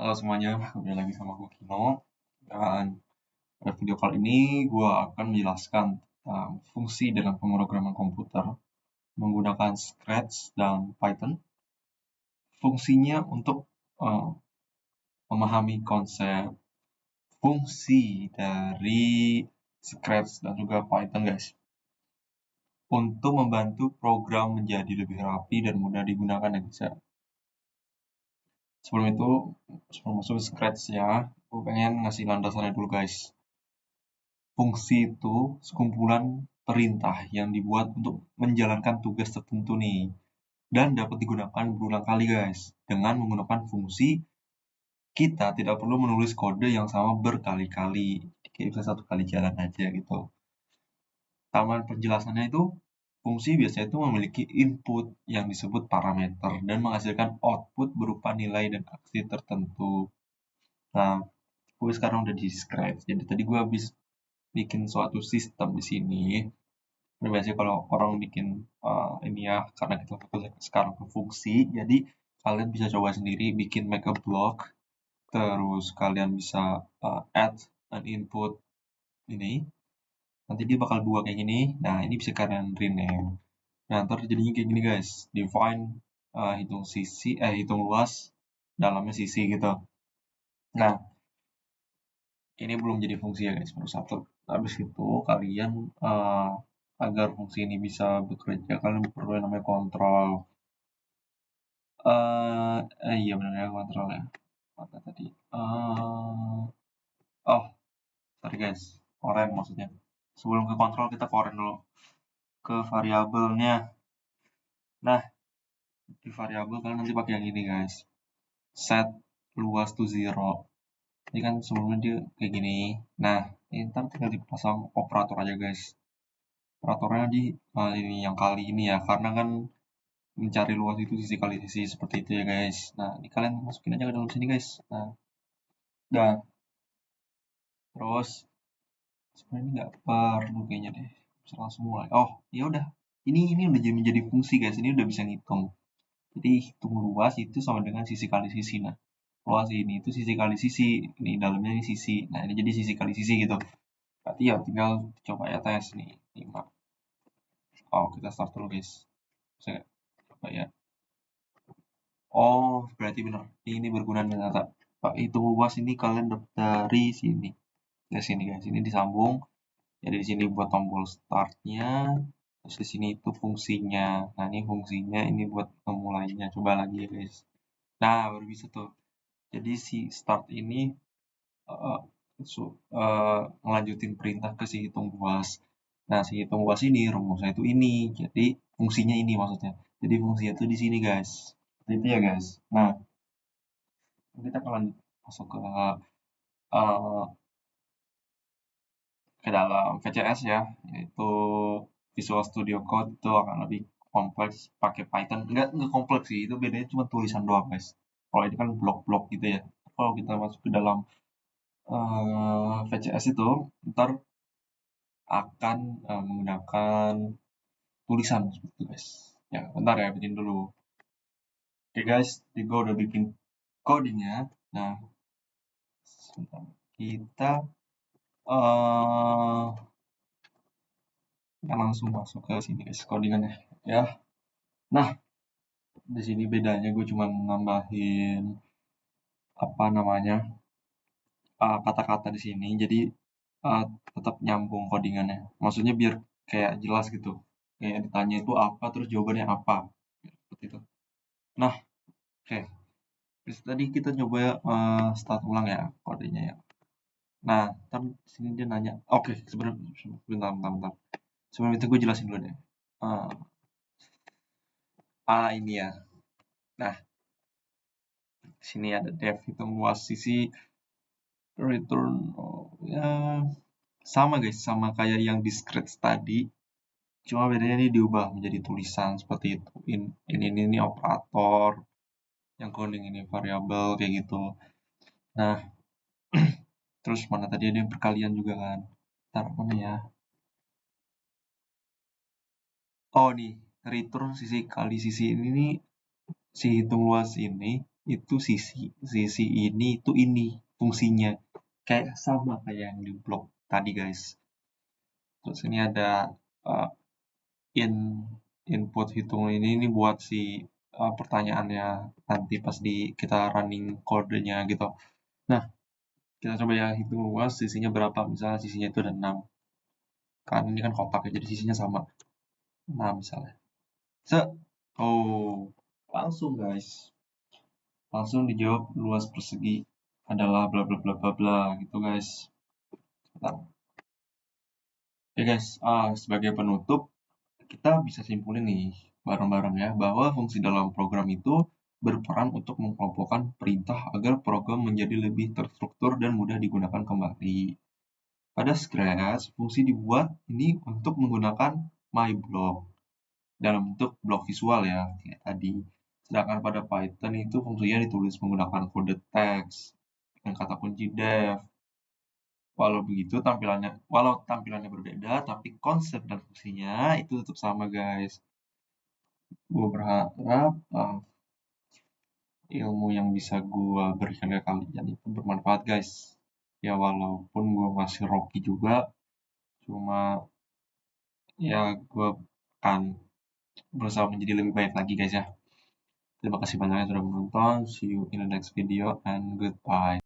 Halo semuanya, kembali lagi sama gue Kino. Dan pada video kali ini gue akan menjelaskan tentang fungsi dalam pemrograman komputer menggunakan Scratch dan Python. Fungsinya untuk eh, memahami konsep fungsi dari Scratch dan juga Python, guys. Untuk membantu program menjadi lebih rapi dan mudah digunakan, guys. Sebelum itu, sebelum masuk ke Scratch ya, gue pengen ngasih landasannya dulu, guys. Fungsi itu sekumpulan perintah yang dibuat untuk menjalankan tugas tertentu nih. Dan dapat digunakan berulang kali, guys. Dengan menggunakan fungsi, kita tidak perlu menulis kode yang sama berkali-kali. Kayak bisa satu kali jalan aja gitu. Taman penjelasannya itu, fungsi biasanya itu memiliki input yang disebut parameter dan menghasilkan output berupa nilai dan aksi tertentu. Nah, gue sekarang udah di Scratch. Jadi tadi gue habis bikin suatu sistem di sini. Biasanya kalau orang bikin ini ya, karena kita fokus sekarang ke fungsi, jadi kalian bisa coba sendiri bikin make a block, terus kalian bisa add an input ini, nanti dia bakal dua kayak gini. Nah, ini bisa kalian rename. Nah, ntar jadinya kayak gini, guys. Define hitung luas, dalamnya sisi gitu. Nah, ini belum jadi fungsi ya, guys, baru satu. Habis itu kalian agar fungsi ini bisa bekerja, kalian perlu yang namanya kontrol. Iya benar ya, kontrol ya. Mana tadi? Oh, sorry guys, oren maksudnya. Sebelum ke kontrol kita ke oren dulu. Ke variabelnya. Nah, di variabel kalian nanti pakai yang ini, guys. Set luas to 0. Ini kan sebelumnya dia kayak gini. Nah, ini ntar tinggal dipasang operator aja, guys. Operatornya di ini yang kali ini ya, karena kan mencari luas itu sisi kali sisi seperti itu ya, guys. Nah, ini kalian masukin aja ke dalam sini, guys. Nah, udah. Terus sebenarnya ini nggak perlu kayaknya deh. Bisa langsung mulai. Oh, ya udah. Ini udah menjadi fungsi, guys. Ini udah bisa ngitung. Jadi hitung luas itu sama dengan sisi kali sisi. Nah, luas ini itu sisi kali sisi. Ini dalamnya ini sisi. Nah, ini jadi sisi kali sisi gitu. Berarti ya tinggal coba ya tes nih. 5. Oh, kita start dulu, guys. Bisa nggak? Coba ya. Oh, berarti benar. Ini berguna ternyata. Pak, hitung luas ini kalian dapat dari sini. Dari sini, guys. Ini disambung. Jadi di sini buat tombol startnya, terus di sini itu fungsinya. Nah, ini fungsinya, ini buat memulainya. Coba lagi ya, guys. Nah, baru bisa tuh. Jadi si start ini uh, ngelanjutin perintah ke si hitung luas. Nah, si hitung luas ini rumusnya itu ini. Jadi fungsinya ini maksudnya. Jadi fungsinya itu di sini, guys. Itu ya, guys. Nah, kita akan masuk uh, ke dalam VCS ya, yaitu Visual Studio Code. Itu akan lebih kompleks pakai Python. Enggak kompleks sih, itu bedanya cuma tulisan doang, guys. Kalau ini kan blok-blok gitu ya. Kalau kita masuk ke dalam VCS itu, ntar akan menggunakan tulisan seperti itu, guys. Ya, bentar ya, bikin dulu. Oke, guys, gue udah bikin codingnya. Nah, sebentar. Kita langsung masuk ke sini, guys, codingannya. Ya, nah, di sini bedanya gue cuma nambahin apa namanya kata-kata di sini, jadi tetap nyambung codingannya. Maksudnya biar kayak jelas gitu. Kayak ditanya itu apa, terus jawabannya apa, seperti itu. Nah, oke. Terus tadi kita coba start ulang ya kodenya ya. Nah, kan sini dia nanya. Oke, sebenarnya bentar. Sebelum itu gue jelasin dulu deh. Ini ya. Nah, sini ada def hitung luas sisi return ya sama, guys, sama kayak yang di Scratch tadi, cuma bedanya ini diubah menjadi tulisan seperti itu. Ini operator, yang coding ini variabel kayak gitu. Nah, terus mana tadi ada yang perkalian juga kan. Ntar mana ya? Oh nih, return sisi kali sisi ini nih, si hitung luas ini itu sisi ini itu ini fungsinya kayak sama kayak yang di blog tadi guys. Terus ini ada uh, in input hitung ini buat si pertanyaannya nanti pas kita running kodenya gitu. Nah, kita coba ya hitung luas sisinya berapa. Misalnya sisinya itu ada 6. Kan ini kan kotak ya, jadi sisinya sama. 6 misalnya. Oh, langsung guys. Langsung dijawab luas persegi adalah bla bla bla bla bla gitu guys. Bentar. Oke guys, sebagai penutup kita bisa simpulin nih bareng-bareng ya bahwa fungsi dalam program itu berperan untuk mengelompokkan perintah agar program menjadi lebih terstruktur dan mudah digunakan kembali. Pada Scratch, fungsi dibuat ini untuk menggunakan MyBlock dalam bentuk blok visual ya, kayak tadi. Sedangkan pada Python itu fungsinya ditulis menggunakan kode teks dengan kata kunci def. Walau tampilannya berbeda, tapi konsep dan fungsinya itu tetap sama guys. Gue berharap ilmu yang bisa gue berikan ke kalian itu bermanfaat guys. Ya walaupun gue masih rocky juga, cuma ya gue akan berusaha menjadi lebih baik lagi guys ya. Terima kasih banyak yang sudah menonton. See you in the next video and goodbye.